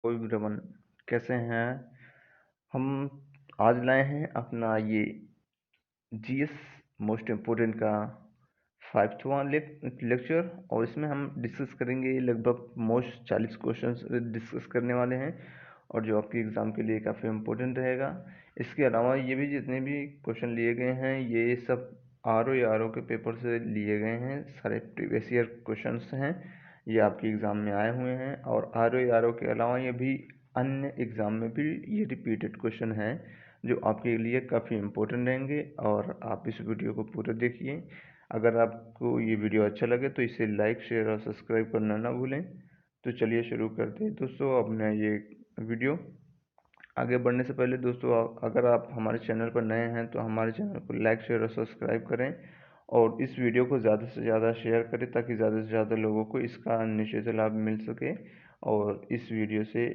कोई भी रमन कैसे हैं। हम आज लाए हैं अपना ये जीएस मोस्ट इम्पोर्टेंट का 5वां लेक्चर, और इसमें हम डिस्कस करेंगे लगभग मोस्ट 40 क्वेश्चंस डिस्कस करने वाले हैं, और जो आपके एग्ज़ाम के लिए काफ़ी इम्पोर्टेंट रहेगा। इसके अलावा ये भी जितने भी क्वेश्चन लिए गए हैं ये सब आर ओ के पेपर से लिए गए हैं। सारे प्रीवियस ईयर क्वेश्चंस हैं, ये आपके एग्ज़ाम में आए हुए हैं। और आर ओ के अलावा ये भी अन्य एग्ज़ाम में भी ये रिपीटेड क्वेश्चन हैं जो आपके लिए काफ़ी इम्पोर्टेंट रहेंगे। और आप इस वीडियो को पूरा देखिए। अगर आपको ये वीडियो अच्छा लगे तो इसे लाइक, शेयर और सब्सक्राइब करना ना भूलें। तो चलिए शुरू करते हैं दोस्तों अपना ये वीडियो। आगे बढ़ने से पहले दोस्तों, अगर आप हमारे चैनल पर नए हैं तो हमारे चैनल को लाइक, शेयर और सब्सक्राइब करें, और इस वीडियो को ज़्यादा से ज़्यादा शेयर करें ताकि ज़्यादा से ज़्यादा लोगों को इसका निश्चित लाभ मिल सके। और इस वीडियो से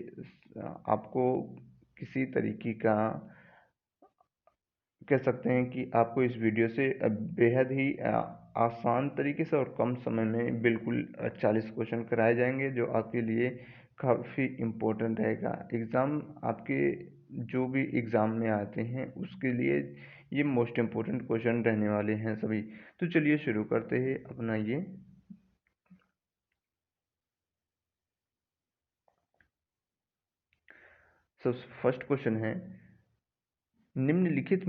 आपको किसी तरीके का कह सकते हैं कि आपको इस वीडियो से बेहद ही आसान तरीके से और कम समय में बिल्कुल 40 क्वेश्चन कराए जाएंगे जो आपके लिए काफ़ी इम्पोर्टेंट रहेगा। एग्ज़ाम आपके जो भी एग्ज़ाम में आते हैं उसके लिए ये मोस्ट इम्पोर्टेंट क्वेश्चन रहने वाले हैं सभी। तो चलिए शुरू करते हैं अपना ये। सब फर्स्ट क्वेश्चन है, निम्नलिखित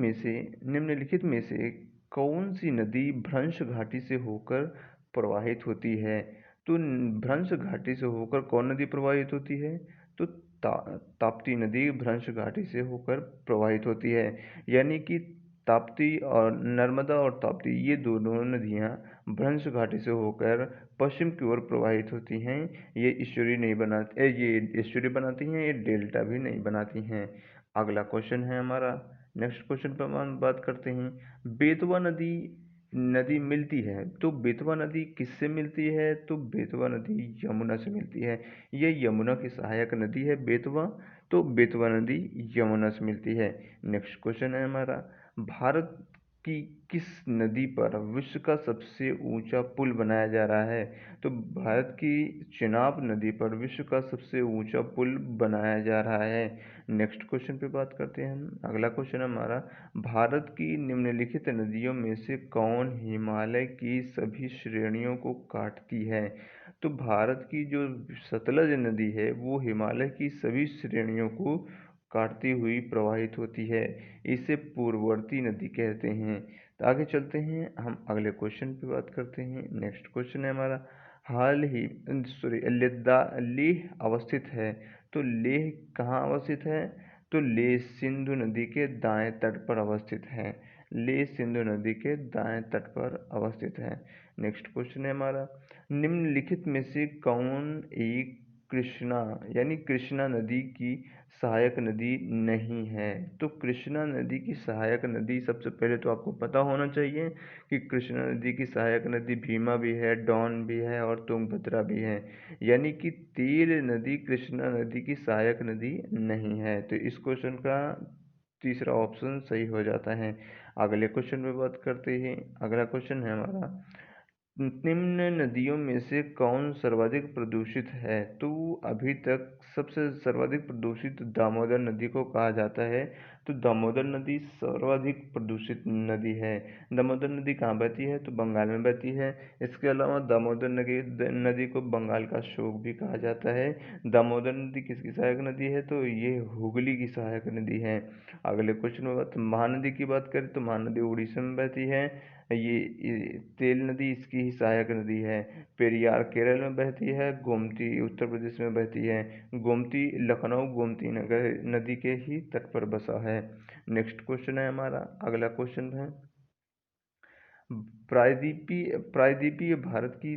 में से कौन सी नदी भ्रंश घाटी से होकर प्रवाहित होती है। तो भ्रंश घाटी से होकर कौन नदी प्रवाहित होती है? तो ताप्ती नदी भ्रंश घाटी से होकर प्रवाहित होती है। यानी कि ताप्ती और नर्मदा और ताप्ती ये दोनों नदियाँ भ्रंश घाटी से होकर पश्चिम की ओर प्रवाहित होती हैं। ये estuary नहीं बनाती, ये estuary बनाती हैं, ये डेल्टा भी नहीं बनाती हैं। अगला क्वेश्चन है हमारा, नेक्स्ट क्वेश्चन पर हम बात करते हैं। बेतवा नदी नदी मिलती है, तो बेतवा नदी किससे मिलती है? तो बेतवा नदी यमुना से मिलती है। ये यमुना की सहायक नदी है बेतवा, तो बेतवा नदी यमुना से मिलती है। नेक्स्ट क्वेश्चन है हमारा, भारत की किस नदी पर विश्व का सबसे ऊंचा पुल बनाया जा रहा है? तो भारत की चिनाब नदी पर विश्व का सबसे ऊंचा पुल बनाया जा रहा है। नेक्स्ट क्वेश्चन पे बात करते हैं हम। अगला क्वेश्चन हमारा, भारत की निम्नलिखित नदियों में से कौन हिमालय की सभी श्रेणियों को काटती है? तो भारत की जो सतलज नदी है वो हिमालय की सभी श्रेणियों को काटती हुई प्रवाहित होती है। इसे पूर्ववर्ती नदी कहते हैं। तो आगे चलते हैं हम अगले क्वेश्चन पे बात करते हैं। नेक्स्ट क्वेश्चन है हमारा, हाल ही सॉरी लेह अवस्थित है, तो लेह कहाँ अवस्थित है? तो लेह सिंधु नदी के दाएं तट पर अवस्थित है। लेह सिंधु नदी के दाएं तट पर अवस्थित है। नेक्स्ट क्वेश्चन है हमारा, निम्नलिखित में से कौन एक कृष्णा यानी कृष्णा नदी की सहायक नदी नहीं है? तो कृष्णा नदी की सहायक नदी, सबसे पहले तो आपको पता होना चाहिए कि कृष्णा नदी की सहायक नदी भीमा भी है, डॉन भी है और तुंगभद्रा भी है। यानी कि तेल नदी कृष्णा नदी की सहायक नदी नहीं है। तो इस क्वेश्चन का तीसरा ऑप्शन सही हो जाता है। अगले क्वेश्चन पे बात करते हैं। अगला क्वेश्चन है हमारा, निम्न नदियों में से कौन सर्वाधिक प्रदूषित है? तो अभी तक सबसे सर्वाधिक प्रदूषित दामोदर नदी को कहा जाता है। तो दामोदर नदी सर्वाधिक प्रदूषित नदी है। दामोदर नदी कहाँ बहती है? तो बंगाल में बहती है। इसके अलावा दामोदर नदी को बंगाल का शोक भी कहा जाता है। दामोदर नदी किसकी सहायक नदी है? तो ये हुगली की सहायक नदी है। अगले क्वेश्चन में महानदी की बात करें तो महानदी उड़ीसा में बहती है। ये तेल नदी इसकी ही सहायक नदी है। पेरियार केरल में बहती है। गोमती उत्तर प्रदेश में बहती है। गोमती लखनऊ गोमती नगर नदी के ही तट पर बसा है। नेक्स्ट क्वेश्चन है हमारा, अगला क्वेश्चन है, प्रायद्वीपीय भारत की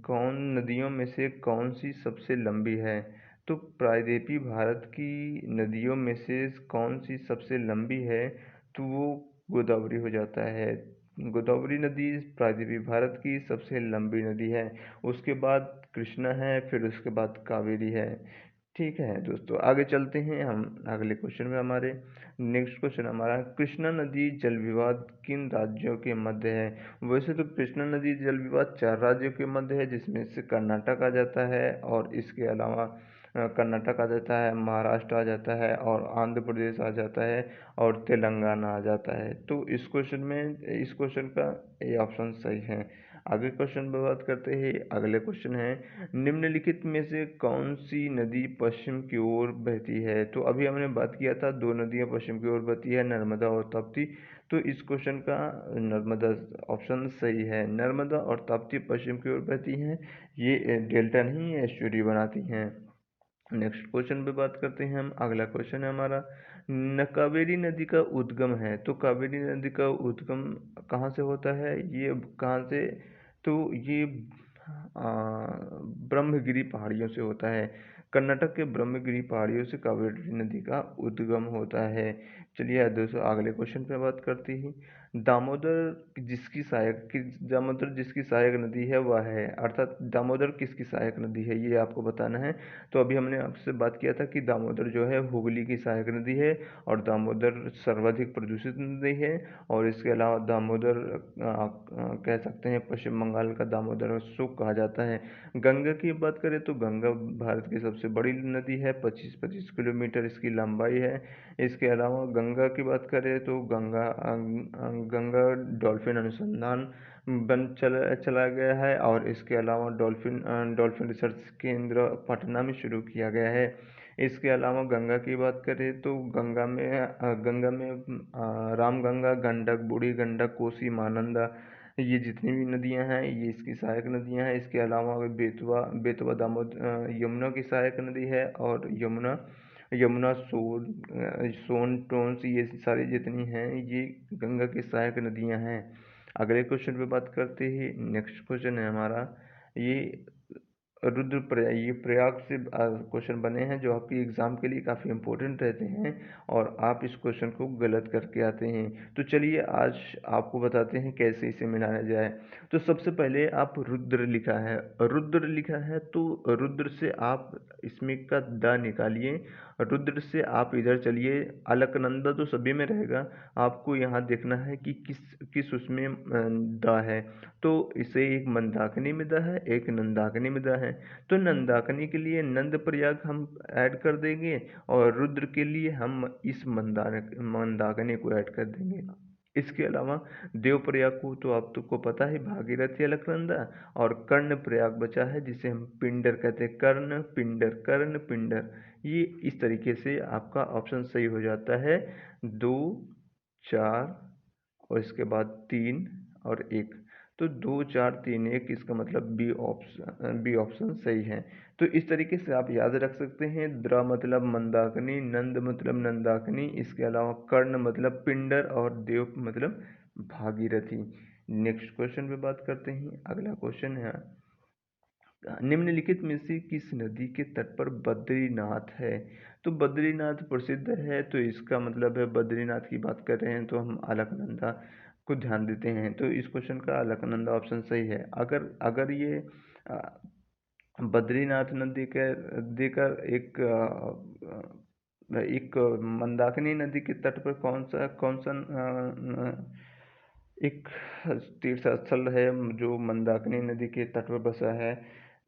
कौन नदियों में से कौन सी सबसे लंबी है? तो प्रायद्वीपीय भारत की नदियों में से कौन सी सबसे लंबी है? तो वो गोदावरी हो जाता है। गोदावरी नदी प्रायद्वीपीय भारत की सबसे लंबी नदी है। उसके बाद कृष्णा है, फिर उसके बाद कावेरी है। ठीक है दोस्तों, आगे चलते हैं हम अगले क्वेश्चन में हमारे। नेक्स्ट क्वेश्चन हमारा, कृष्णा नदी जल विवाद किन राज्यों के मध्य है? वैसे तो कृष्णा नदी जल विवाद 4 राज्यों के मध्य है, जिसमें से कर्नाटक आ जाता है और इसके अलावा कर्नाटक आ जाता है, महाराष्ट्र आ जाता है और आंध्र प्रदेश आ जाता है और तेलंगाना आ जाता है। तो इस क्वेश्चन का ए ऑप्शन सही है। आगे क्वेश्चन पर बात करते हैं। अगले क्वेश्चन है, निम्नलिखित में से कौन सी नदी पश्चिम की ओर बहती है? तो अभी हमने बात किया था, दो नदियां पश्चिम की ओर बहती है, नर्मदा और ताप्ती। तो इस क्वेश्चन का नर्मदा ऑप्शन सही है। नर्मदा और ताप्ती पश्चिम की ओर बहती हैं। ये डेल्टा नहीं, एस्चुरी बनाती हैं। नेक्स्ट क्वेश्चन पे बात करते हैं हम। अगला क्वेश्चन है हमारा, कावेरी नदी का उद्गम है। तो कावेरी नदी का उद्गम कहाँ से होता है? ये कहाँ से? तो ये ब्रह्मगिरी पहाड़ियों से होता है। कर्नाटक के ब्रह्मगिरी पहाड़ियों से कावेरी नदी का उद्गम होता है। चलिए दोस्तों, अगले क्वेश्चन पे बात करते हैं। दामोदर जिसकी सहायक नदी है वह है, अर्थात दामोदर किसकी सहायक नदी है, ये आपको बताना है। तो अभी हमने आपसे बात किया था कि दामोदर जो है हुगली की सहायक नदी है और दामोदर सर्वाधिक प्रदूषित नदी है। और इसके अलावा दामोदर कह सकते हैं पश्चिम बंगाल का दामोदर सूख कहा जाता है। गंगा की बात करें तो गंगा भारत की सबसे बड़ी नदी है, 25-25 किलोमीटर इसकी लंबाई है। इसके अलावा गंगा की बात करें तो गंगा डॉल्फिन अनुसंधान चला गया है और इसके अलावा डॉल्फिन रिसर्च केंद्र पटना में शुरू किया गया है। इसके अलावा गंगा की बात करें तो गंगा में रामगंगा, गंडक, बूढ़ी गंडक, कोसी, महानंदा, ये जितनी भी नदियां हैं ये इसकी सहायक नदियां हैं। इसके अलावा बेतवा बेतवा दामोदर यमुना की सहायक नदी है और यमुना सोन टोन्स, ये सारी जितनी हैं ये गंगा की सहायक नदियां हैं। अगले क्वेश्चन पे बात करते हैं। नेक्स्ट क्वेश्चन है हमारा, ये रुद्रप्रयाग, ये प्रयाग से क्वेश्चन बने हैं जो आपकी एग्जाम के लिए काफ़ी इंपॉर्टेंट रहते हैं और आप इस क्वेश्चन को गलत करके आते हैं। तो चलिए आज आपको बताते हैं कैसे इसे मिलाया जाए। तो सबसे पहले आप रुद्र लिखा है तो रुद्र से आप इसमें का द निकालिए। रुद्र से आप इधर चलिए, अलकनंदा तो सभी में रहेगा, आपको यहाँ देखना है कि किस किस उसमें द है। तो इसे एक मंदाकिनी में द है, एक नंदाकिनी में द है। तो नंदाकिनी के लिए नंद प्रयाग हम ऐड कर देंगे और रुद्र के लिए हम इस मंदाकिनी को ऐड कर देंगे। इसके अलावा देव प्रयाग को तो आप तुमको पता है, भागीरथी, अलकनंदा, और कर्ण प्रयाग बचा है जिसे हम पिंडर कहते हैं। कर्ण पिंडर, ये इस तरीके से आपका ऑप्शन सही हो जाता है। 2, 4 और इसके बाद 3 और 1। तो 2, 4, 3, 1 इसका मतलब बी ऑप्शन सही है। तो इस तरीके से आप याद रख सकते हैं। द्र मतलब मंदाकिनी, नंद मतलब नंदाकिनी, इसके अलावा कर्ण मतलब पिंडर और देव मतलब भागीरथी। नेक्स्ट क्वेश्चन पे बात करते हैं। अगला क्वेश्चन है, निम्नलिखित में से किस नदी के तट पर बद्रीनाथ है? तो बद्रीनाथ प्रसिद्ध है, तो इसका मतलब है बद्रीनाथ की बात कर रहे हैं तो हम अलकनंदा को ध्यान देते हैं। तो इस क्वेश्चन का अलकनंदा ऑप्शन सही है। अगर अगर ये अ, बद्रीनाथ नदी के देकर एक मंदाकिनी नदी के तट पर कौन सा एक तीर्थ स्थल है जो मंदाकिनी नदी के तट पर बसा है,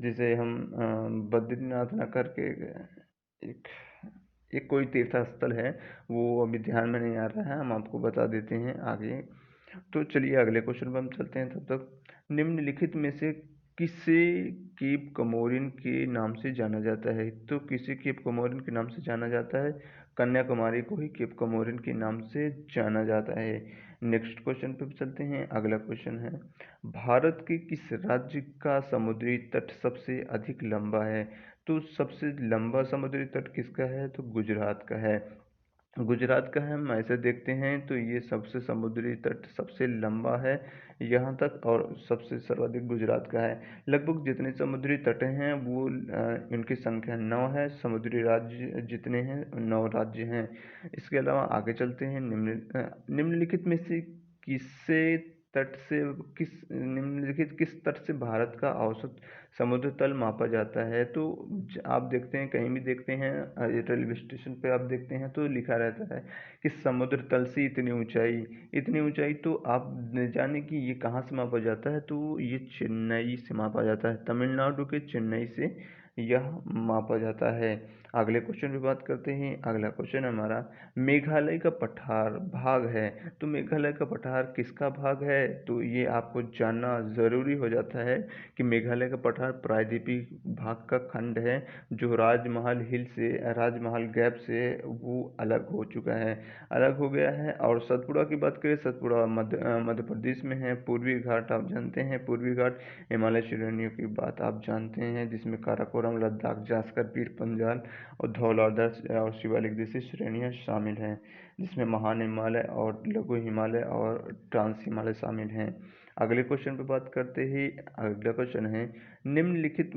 जिसे हम बद्रीनाथ न करके एक एक कोई तीर्थ स्थल है, वो अभी ध्यान में नहीं आ रहा है, हम आपको बता देते हैं आगे। तो चलिए अगले क्वेश्चन पर हम चलते हैं। तब तक, निम्नलिखित में से किसे केप कमोरिन के नाम से जाना जाता है? तो किसे केप कमोरिन के नाम से जाना जाता है? कन्याकुमारी को ही केप कमोरिन के नाम से जाना जाता है। नेक्स्ट क्वेश्चन पे चलते हैं। अगला क्वेश्चन है, भारत के किस राज्य का समुद्री तट सबसे अधिक लंबा है? तो सबसे लंबा समुद्री तट किसका है? तो गुजरात का है। गुजरात का है। हम ऐसे देखते हैं तो ये सबसे समुद्री तट सबसे लंबा है यहाँ तक और सबसे सर्वाधिक गुजरात का है। लगभग जितने समुद्री तट हैं वो इनकी संख्या 9 है। समुद्री राज्य जितने हैं 9 राज्य हैं। इसके अलावा आगे चलते हैं। निम्नलिखित में से किससे तट से निम्नलिखित किस तट से भारत का औसत समुद्र तल मापा जाता है? तो आप देखते हैं, कहीं भी देखते हैं, रेलवे स्टेशन पे आप देखते हैं तो लिखा रहता है कि समुद्र तल से इतनी ऊंचाई। तो आप जाने कि ये कहाँ से मापा जाता है? तो ये चेन्नई से मापा जाता है। तमिलनाडु के चेन्नई से यह मापा जाता है। अगले क्वेश्चन पे बात करते हैं। अगला क्वेश्चन हमारा मेघालय का पठार भाग है। तो मेघालय का पठार किसका भाग है? तो ये आपको जानना ज़रूरी हो जाता है कि मेघालय का पठार प्रायद्वीपीय भाग का खंड है, जो राजमहल गैप से वो अलग हो चुका है, अलग हो गया है। और सतपुड़ा की बात करें, सतपुड़ा मध्य प्रदेश में है। पूर्वी घाट आप जानते हैं, पूर्वी घाट हिमालय श्रेणियों की बात आप जानते हैं, जिसमें काराकोरम, लद्दाख, जास्कर, पीर पंजाल और धौलाधर और शिवालिक जैसी श्रेणियां शामिल हैं, जिसमें महान हिमालय और लघु हिमालय और ट्रांस हिमालय शामिल हैं। अगले क्वेश्चन पे बात करते ही। अगला क्वेश्चन है, निम्नलिखित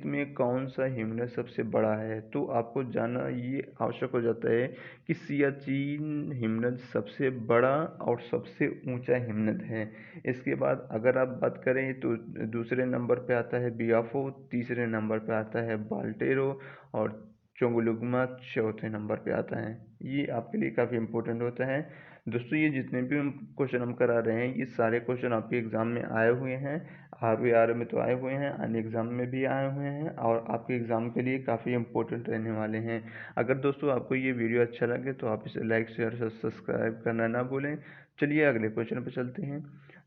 में कौन सा हिमनद सबसे बड़ा है? तो आपको जानना ये आवश्यक हो जाता है कि सियाचिन हिमनद सबसे बड़ा और सबसे ऊंचा हिमनद है। इसके बाद अगर आप बात करें तो दूसरे नंबर पे आता है बियाफो, तीसरे नंबर पे आता है बाल्टेरो और चोंगलुग्मा चौथे नंबर पे आता है। ये आपके लिए काफ़ी इंपॉर्टेंट होता है। दोस्तों, ये जितने भी क्वेश्चन हम करा रहे हैं, ये सारे क्वेश्चन आपके एग्ज़ाम में आए हुए हैं। RBR में तो आए हुए हैं, अन्य एग्ज़ाम में भी आए हुए हैं और आपके एग्ज़ाम के लिए काफ़ी इंपॉर्टेंट रहने वाले हैं। अगर दोस्तों आपको ये वीडियो अच्छा लगे तो आप इसे लाइक, शेयर, सब्सक्राइब करना ना भूलें। चलिए अगले क्वेश्चन पर चलते हैं।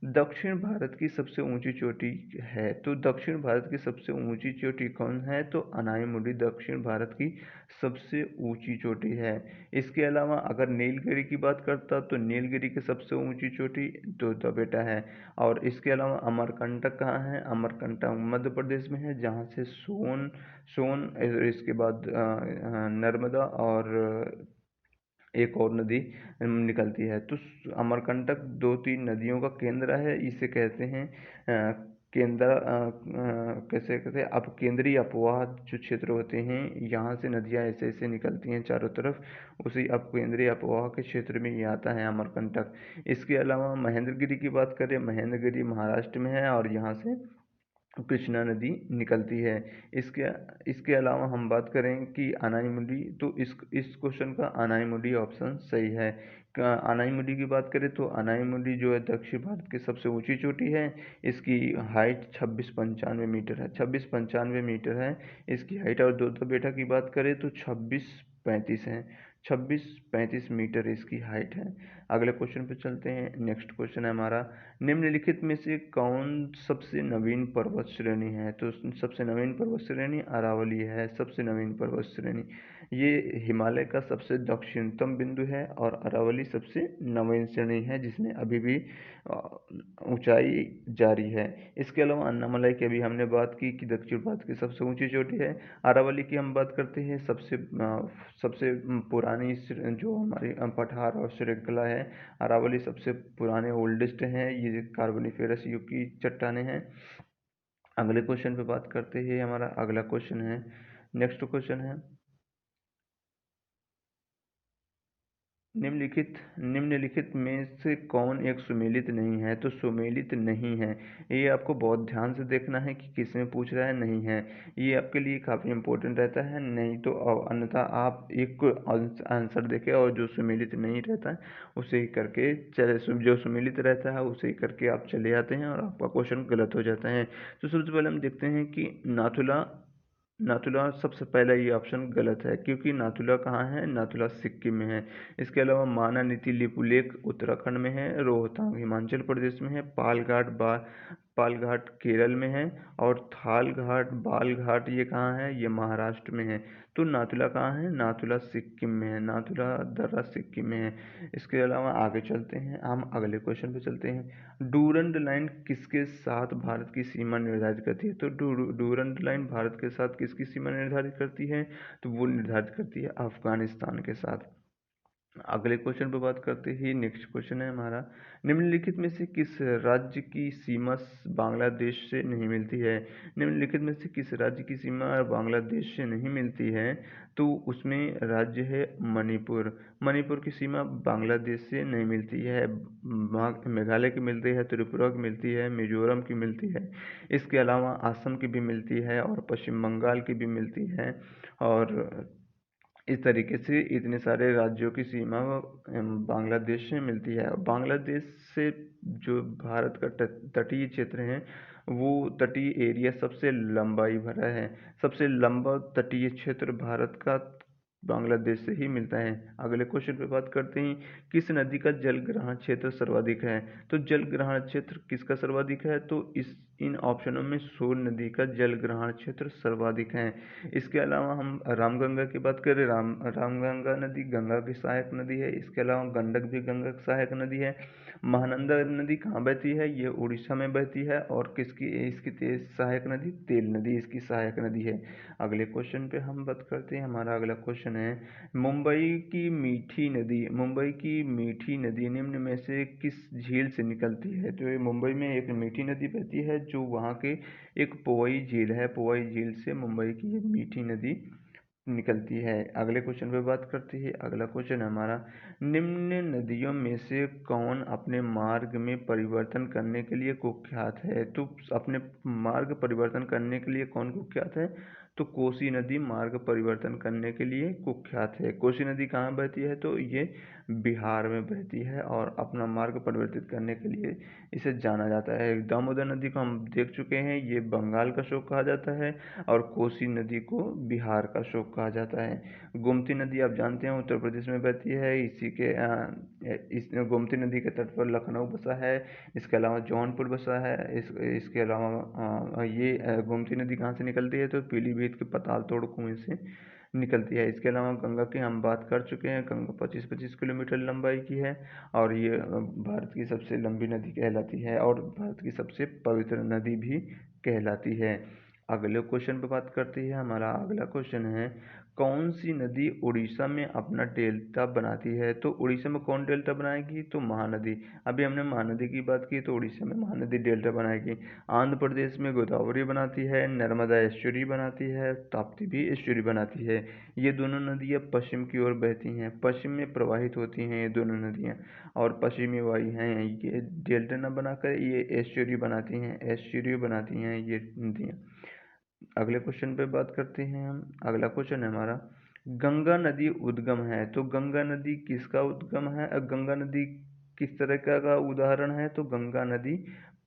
दक्षिण भारत की सबसे ऊंची चोटी है। तो दक्षिण भारत की सबसे ऊंची चोटी कौन है? तो अनाईमुडी दक्षिण भारत की सबसे ऊंची चोटी है। इसके अलावा अगर नीलगिरी की बात करता तो नीलगिरी की सबसे ऊंची चोटी तो तबेटा है। और इसके अलावा अमरकंटक कहाँ है? अमरकंटक मध्य प्रदेश में है, जहाँ से सोन इसके बाद नर्मदा और एक और नदी निकलती है। तो अमरकंटक 2-3 नदियों का केंद्र है। इसे कहते हैं कैसे कहते हैं, अब केंद्रीय अपवाह जो क्षेत्र होते हैं, यहाँ से नदियाँ ऐसे ऐसे निकलती हैं चारों तरफ, उसी अब केंद्रीय अपवाह के क्षेत्र में ये आता है अमरकंटक। इसके अलावा महेंद्रगिरी की बात करें, महेंद्रगिरी महाराष्ट्र में है और यहाँ से कृष्णा नदी निकलती है। इसके इसके अलावा हम बात करें कि अनाईमुडी, तो इस क्वेश्चन का अनाईमुडी ऑप्शन सही है। अनाईमुडी की बात करें तो अनाईमुडी जो है दक्षिण भारत की सबसे ऊंची चोटी है। इसकी हाइट 2695 मीटर है, 2695 मीटर है इसकी हाइट। और बेटा की बात करें तो 2635 है, 2635 मीटर इसकी हाइट है। अगले क्वेश्चन पे चलते हैं। नेक्स्ट क्वेश्चन है हमारा, निम्नलिखित में से कौन सबसे नवीन पर्वत श्रेणी है? तो सबसे नवीन पर्वत श्रेणी अरावली है, सबसे नवीन पर्वत श्रेणी। ये हिमालय का सबसे दक्षिणतम बिंदु है और अरावली सबसे नवीन श्रेणी है, जिसमें अभी भी ऊंचाई जारी है। इसके अलावा अन्नामलाई की अभी हमने बात की कि दक्षिण भारत की सबसे ऊंची चोटी है। अरावली की हम बात करते हैं, सबसे पुरानी जो हमारी पठार और श्रृंखला है, अरावली सबसे पुराने ओल्डेस्ट हैं। ये कार्बोनिफेरस युग की चट्टानें हैं। अगले क्वेश्चन पे बात करते हैं। हमारा अगला क्वेश्चन है, नेक्स्ट क्वेश्चन है, निम्नलिखित में से कौन एक सुमेलित नहीं है? तो सुमेलित नहीं है, ये आपको बहुत ध्यान से देखना है कि किस में पूछ रहा है। नहीं है, ये आपके लिए काफ़ी इंपॉर्टेंट रहता है। नहीं तो अन्यथा आप एक आंसर देखें और जो सुमेलित नहीं रहता है उसे ही करके चले, जो सुमेलित रहता है उसे ही करके आप चले जाते हैं और आपका क्वेश्चन गलत हो जाता है। तो सबसे पहले हम देखते हैं कि नाथुला नाथुला सबसे पहला ये ऑप्शन गलत है, क्योंकि नाथुला कहाँ है? नाथुला सिक्किम में है। इसके अलावा मानानिति लिपुलेख उत्तराखंड में है, रोहतांग हिमाचल प्रदेश में है, पालघाट केरल में है और बालघाट ये कहाँ है? ये महाराष्ट्र में है। तो नाथुला कहाँ है? नाथुला सिक्किम में है, नाथुला दर्रा सिक्किम में है। इसके अलावा आगे चलते हैं, हम अगले क्वेश्चन पे चलते हैं। डूरंड लाइन किसके साथ भारत की सीमा निर्धारित करती है? तो डूरंड लाइन भारत के साथ किसकी सीमा निर्धारित करती है? तो वो निर्धारित करती है अफगानिस्तान के साथ। अगले क्वेश्चन पर बात करते ही। नेक्स्ट क्वेश्चन है हमारा, निम्नलिखित में से किस राज्य की सीमा बांग्लादेश से नहीं मिलती है? निम्नलिखित में से किस राज्य की सीमा बांग्लादेश से नहीं मिलती है? तो उसमें राज्य है मणिपुर। मणिपुर की सीमा बांग्लादेश से नहीं मिलती है। मेघालय की मिलती है, त्रिपुरा की मिलती है, मिजोरम की मिलती है। इसके अलावा असम की भी मिलती है और पश्चिम बंगाल की भी मिलती है। और इस तरीके से इतने सारे राज्यों की सीमा बांग्लादेश से मिलती है। बांग्लादेश से जो भारत का तटीय क्षेत्र है वो तटीय एरिया सबसे लंबाई भरा है। सबसे लंबा तटीय क्षेत्र भारत का बांग्लादेश से ही मिलता है। अगले क्वेश्चन पे बात करते हैं, किस नदी का जल ग्रहण क्षेत्र सर्वाधिक है? तो जल ग्रहण क्षेत्र किसका सर्वाधिक है? तो इन ऑप्शनों में सोन नदी का जल ग्रहण क्षेत्र सर्वाधिक है। इसके अलावा हम रामगंगा की बात करें, रामगंगा नदी गंगा की सहायक नदी है। इसके अलावा गंडक भी गंगा की सहायक नदी है। महानंदा नदी कहाँ बहती है? ये उड़ीसा में बहती है। और इसकी सहायक नदी तेल नदी इसकी सहायक नदी है। अगले क्वेश्चन पे हम बात करते हैं। हमारा अगला क्वेश्चन है, मुंबई की मीठी नदी निम्न में से किस झील से निकलती है? तो ये मुंबई में एक मीठी नदी बहती है जो वहाँ के एक पोवई झील है। पोवई झील से मुंबई की ये मीठी नदी निकलती है। अगले क्वेश्चन पे बात करते हैं। अगला क्वेश्चन हमारा, निम्न नदियों में से कौन अपने मार्ग में परिवर्तन करने के लिए कुख्यात है? तो अपने मार्ग परिवर्तन करने के लिए कौन कुख्यात है? तो कोसी नदी मार्ग परिवर्तन करने के लिए कुख्यात है। कोसी नदी कहाँ बहती है? तो ये बिहार में बहती है और अपना मार्ग परिवर्तित करने के लिए इसे जाना जाता है। दामोदर नदी को हम देख चुके हैं, ये बंगाल का शोक कहा जाता है और कोसी नदी को बिहार का शोक कहा जाता है। गोमती नदी आप जानते हैं उत्तर प्रदेश में बहती है। इस गोमती नदी के तट पर लखनऊ बसा है। इसके अलावा जौनपुर बसा है। इसके अलावा गोमती नदी कहाँ से निकलती है? तो पीलीभीत के पतालतोड़ कुएं से निकलती है। इसके अलावा गंगा की हम बात कर चुके हैं। गंगा 25-25 किलोमीटर लंबाई की है और ये भारत की सबसे लंबी नदी कहलाती है और भारत की सबसे पवित्र नदी भी कहलाती है। अगले क्वेश्चन पे बात करते हैं। हमारा अगला क्वेश्चन है, कौन सी नदी उड़ीसा में अपना डेल्टा बनाती है? तो उड़ीसा में कौन डेल्टा बनाएगी? तो महानदी। अभी हमने महानदी की बात की, तो उड़ीसा में महानदी डेल्टा बनाएगी। आंध्र प्रदेश में गोदावरी बनाती है, नर्मदा एस्चुरी बनाती है, ताप्ती भी एस्चुरी बनाती है। ये दोनों नदियाँ पश्चिम की ओर बहती हैं, पश्चिम में प्रवाहित होती हैं ये दोनों नदियाँ, और पश्चिमी वायु हैं ये डेल्टा न बनाकर ये एस्चुरी बनाती हैं, एस्चुरी बनाती हैं ये नदियाँ। अगले क्वेश्चन पे बात करते हैं हम। अगला क्वेश्चन है हमारा, गंगा नदी उद्गम है। तो गंगा नदी किसका उद्गम है? गंगा नदी किस तरह का उदाहरण है? तो गंगा नदी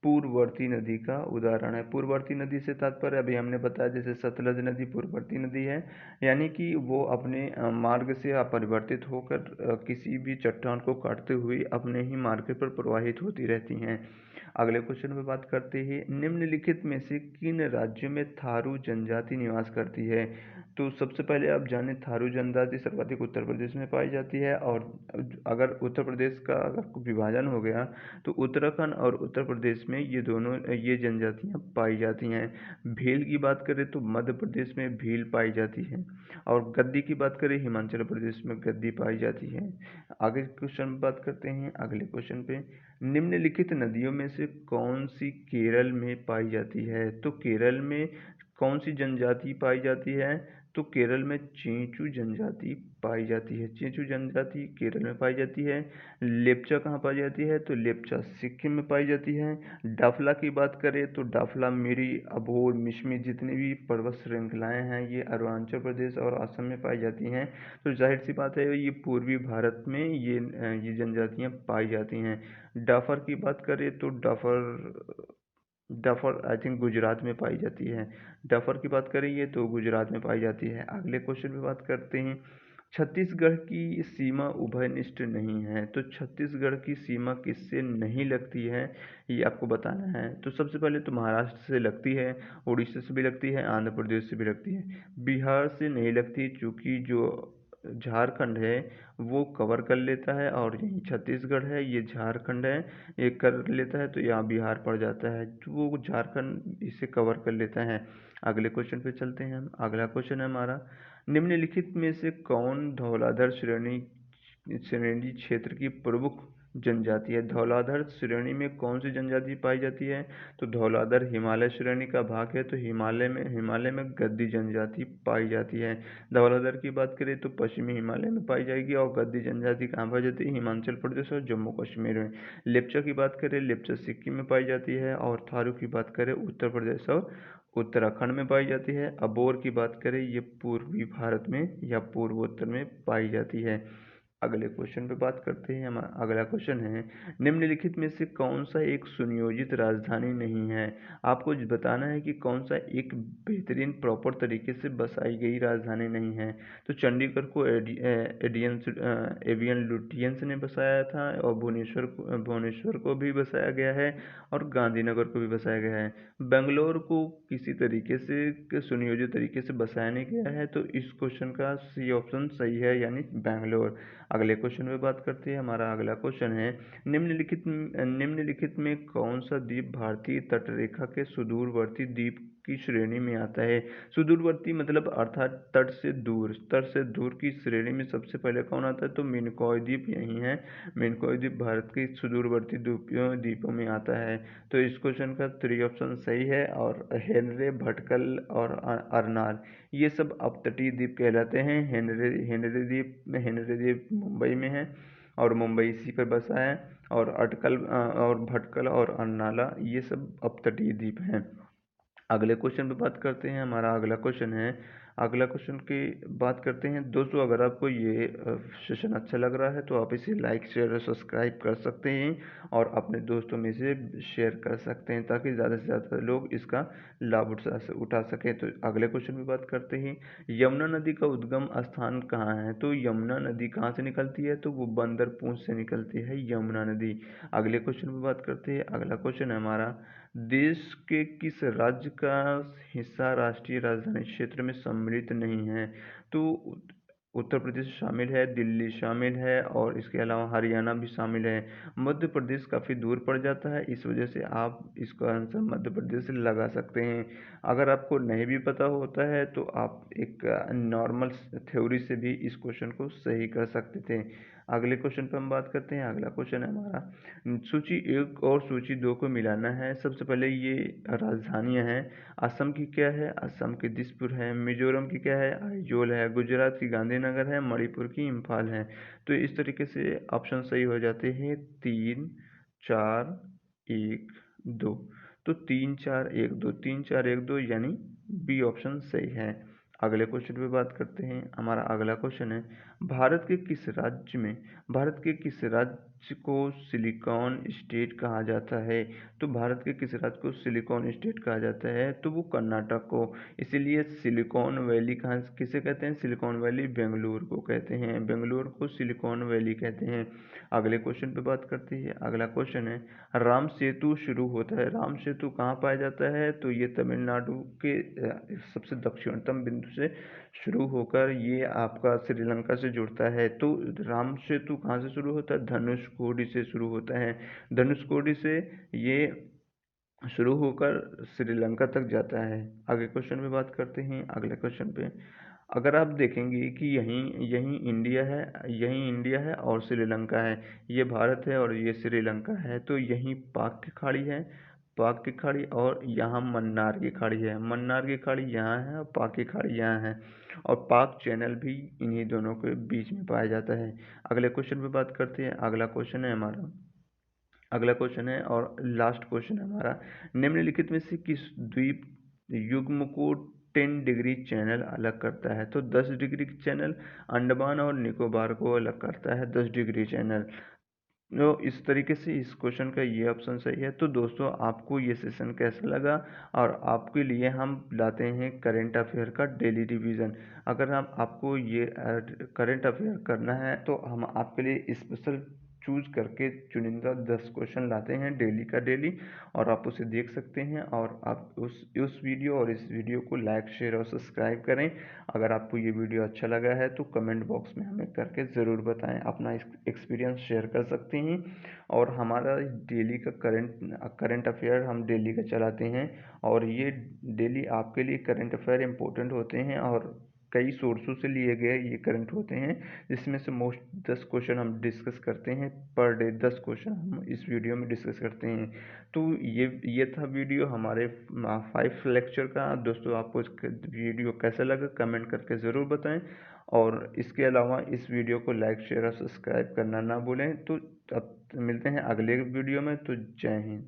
पूर्ववर्ती नदी का उदाहरण है। पूर्ववर्ती नदी से तात्पर्य अभी हमने बताया, जैसे सतलज नदी पूर्ववर्ती नदी है, यानी कि वो अपने मार्ग से अपरिवर्तित होकर किसी भी चट्टान को काटते हुए अपने ही मार्ग पर प्रवाहित होती रहती हैं। अगले क्वेश्चन पे बात करते हैं, निम्नलिखित में से किन राज्यों में थारू जनजाति निवास करती है? तो सबसे पहले आप जाने, थारू जनजाति सर्वाधिक उत्तर प्रदेश में पाई जाती है। और अगर उत्तर प्रदेश का अगर विभाजन हो गया तो उत्तराखंड और उत्तर प्रदेश में ये जनजातियां पाई जाती हैं। भील की बात करें तो मध्य प्रदेश में भील पाई जाती है और गद्दी की बात करें हिमाचल प्रदेश में गद्दी पाई जाती है। आगे क्वेश्चन बात करते हैं। अगले क्वेश्चन पे, निम्नलिखित नदियों में से कौन सी केरल में पाई जाती है? तो केरल में कौन सी जनजाति पाई जाती है? तो केरल में चेंचू जनजाति पाई जाती है। चेंचू जनजाति केरल में पाई जाती है। लेप्चा कहाँ पाई जाती है? तो लेप्चा सिक्किम में पाई जाती है। डाफला की बात करें तो डाफला, मिरी, अबोर, मिश्मी जितनी भी पर्वत श्रृंखलाएं हैं ये अरुणाचल प्रदेश और असम में पाई जाती हैं। तो जाहिर सी बात है ये पूर्वी भारत में ये जनजातियां पाई जाती हैं। डाफर की बात करें तो डफर आई थिंक गुजरात में पाई जाती है। डफर की बात करेंगे तो गुजरात में पाई जाती है। अगले क्वेश्चन पे बात करते हैं, छत्तीसगढ़ की सीमा उभयनिष्ठ नहीं है। तो छत्तीसगढ़ की सीमा किससे नहीं लगती है ये आपको बताना है। तो सबसे पहले तो महाराष्ट्र से लगती है, उड़ीसा से भी लगती है, आंध्र प्रदेश से भी लगती है। बिहार से नहीं लगती क्योंकि जो झारखंड है वो कवर कर लेता है और यही छत्तीसगढ़ है, ये झारखंड है, ये कर लेता है तो यहाँ बिहार पड़ जाता है, तो वो झारखंड इसे कवर कर लेता है। अगले क्वेश्चन पे चलते हैं हम। अगला क्वेश्चन है हमारा, निम्नलिखित में से कौन धौलाधर श्रेणी क्षेत्र की प्रमुख जनजाति है? धौलाधर श्रेणी में कौन सी जनजाति पाई जाती है? तो धौलाधर हिमालय श्रेणी का भाग है, तो हिमालय में गद्दी जनजाति पाई जाती है। धौलाधर की बात करें तो पश्चिमी हिमालय में पाई जाएगी और गद्दी जनजाति कहाँ पाई जाती है? हिमाचल प्रदेश और जम्मू कश्मीर में। लेप्चा की बात करें, लेप्चा सिक्किम में पाई जाती है और थारू की बात करें उत्तर प्रदेश और उत्तराखंड में पाई जाती है। अबोर की बात करें ये पूर्वी भारत में या पूर्वोत्तर में पाई जाती है। अगले क्वेश्चन पे बात करते हैं। हमारा अगला क्वेश्चन है, निम्नलिखित में से कौन सा एक सुनियोजित राजधानी नहीं है। आपको बताना है कि कौन सा एक बेहतरीन प्रॉपर तरीके से बसाई गई राजधानी नहीं है। तो चंडीगढ़ को एवियन लुटियंस ने बसाया था, और भुवनेश्वर को भी बसाया गया है, और गांधीनगर को भी बसाया गया है। बेंगलोर को किसी तरीके से सुनियोजित तरीके से बसाया नहीं गया है, तो इस क्वेश्चन का सी ऑप्शन सही है, यानी बेंगलोर। अगले क्वेश्चन पे बात करते हैं। हमारा अगला क्वेश्चन है, निम्नलिखित में कौन सा द्वीप भारतीय तटरेखा के सुदूरवर्ती द्वीप की श्रेणी में आता है। सुदूरवर्ती मतलब अर्थात तट से दूर की श्रेणी में सबसे पहले कौन आता है, तो मिनिकॉय द्वीप यही है। मिनिकॉय द्वीप भारत के सुदूरवर्ती द्वीपों में आता है। तो इस क्वेश्चन का 3 ऑप्शन सही है, और हेनरे, भटकल और अरनाल ये सब अपतटीय द्वीप कहलाते हैं। हेनरी द्वीप मुंबई में है, और मुंबई इसी पर बसा है। और अटकल और भटकल और अर्नाला ये सब अपतटीय द्वीप हैं। अगले क्वेश्चन पे बात करते हैं। हमारा अगला क्वेश्चन की बात करते हैं। दोस्तों, अगर आपको ये सेशन अच्छा लग रहा है तो आप इसे लाइक, शेयर और सब्सक्राइब कर सकते हैं, और अपने दोस्तों में से शेयर कर सकते हैं, ताकि ज़्यादा से ज़्यादा लोग इसका लाभ उठा सकें। तो अगले क्वेश्चन पे बात करते हैं। यमुना नदी का उद्गम स्थान कहाँ है। तो यमुना नदी कहाँ से निकलती है, तो वो बंदरपूंछ से निकलती है यमुना नदी। अगले क्वेश्चन पे बात करते हैं। अगला क्वेश्चन है हमारा, देश के किस राज्य का हिस्सा राष्ट्रीय राजधानी क्षेत्र में सम्मिलित नहीं है। तो उत्तर प्रदेश शामिल है, दिल्ली शामिल है, और इसके अलावा हरियाणा भी शामिल है। मध्य प्रदेश काफ़ी दूर पड़ जाता है, इस वजह से आप इसका आंसर मध्य प्रदेश से लगा सकते हैं। अगर आपको नहीं भी पता होता है तो आप एक नॉर्मल थ्योरी से भी इस क्वेश्चन को सही कर सकते थे। अगले क्वेश्चन पर हम बात करते हैं। अगला क्वेश्चन है हमारा, सूची 1 और सूची 2 को मिलाना है। सबसे पहले ये राजधानियाँ हैं। असम की क्या है, असम की दिसपुर है। मिजोरम की क्या है, आइजोल है। गुजरात की गांधीनगर है। मणिपुर की इम्फाल है। तो इस तरीके से ऑप्शन सही हो जाते हैं 3, 4, 1, 2। तो 3, 4, 1, 2, 3, 4, 1, 2 यानी बी ऑप्शन सही है। अगले क्वेश्चन पे बात करते हैं। हमारा अगला क्वेश्चन है, भारत के किस राज्य को सिलिकॉन स्टेट कहा जाता है। तो भारत के किस राज्य को सिलिकॉन स्टेट कहा जाता है, तो वो कर्नाटक को। इसीलिए सिलिकॉन वैली कहाँ किसे कहते हैं, सिलिकॉन वैली बेंगलुरु को कहते हैं। बेंगलुरु को सिलिकॉन वैली कहते हैं। अगले क्वेश्चन पे बात करते हैं। अगला क्वेश्चन है, राम सेतु शुरू होता है। राम सेतु कहाँ पाया जाता है, तो ये तमिलनाडु के सबसे दक्षिणतम बिंदु से शुरू होकर ये आपका श्रीलंका से जुड़ता है। तो राम सेतु कहाँ से शुरू होता है, धनुषकोडी से शुरू होता है। धनुषकोडी से ये शुरू होकर श्रीलंका तक जाता है। अगले क्वेश्चन पे बात करते हैं। अगले क्वेश्चन पे अगर आप देखेंगे कि यहीं यहीं इंडिया है और श्रीलंका है। ये भारत है और ये श्रीलंका है। तो यहीं पाक की खाड़ी है, पाक की खाड़ी, और यहाँ मन्नार की खाड़ी है। मन्नार की खाड़ी यहाँ है और पाक की खाड़ी यहाँ है, और पाक चैनल भी इन्हीं दोनों के बीच में पाया जाता है। अगले क्वेश्चन पे बात करते हैं। अगला क्वेश्चन है और लास्ट क्वेश्चन है हमारा, निम्नलिखित में से किस द्वीप युग्म को 10 डिग्री चैनल अलग करता है। तो 10 डिग्री चैनल अंडमान और निकोबार को अलग करता है, 10 डिग्री चैनल। तो इस तरीके से इस क्वेश्चन का ये ऑप्शन सही है। तो दोस्तों, आपको ये सेशन कैसा लगा, और आपके लिए हम लाते हैं करंट अफेयर का डेली रिवीजन। अगर आपको ये करंट अफेयर करना है तो हम आपके लिए स्पेशल चूज करके चुनिंदा 10 क्वेश्चन लाते हैं डेली का डेली, और आप उसे देख सकते हैं। और आप उस वीडियो और इस वीडियो को लाइक, शेयर और सब्सक्राइब करें। अगर आपको ये वीडियो अच्छा लगा है तो कमेंट बॉक्स में हमें करके ज़रूर बताएं, अपना एक्सपीरियंस शेयर कर सकते हैं। और हमारा डेली का करंट अफेयर हम डेली का चलाते हैं, और ये डेली आपके लिए करंट अफेयर इम्पोर्टेंट होते हैं, और कई सोर्सों से लिए गए ये करंट होते हैं, जिसमें से मोस्ट 10 क्वेश्चन हम डिस्कस करते हैं पर डे। 10 क्वेश्चन हम इस वीडियो में डिस्कस करते हैं। तो ये था वीडियो हमारे 5 लेक्चर का। दोस्तों, आपको वीडियो कैसा लगा कमेंट करके ज़रूर बताएं, और इसके अलावा इस वीडियो को लाइक, शेयर और सब्सक्राइब करना ना भूलें। तो अब मिलते हैं अगले वीडियो में। तो जय हिंद।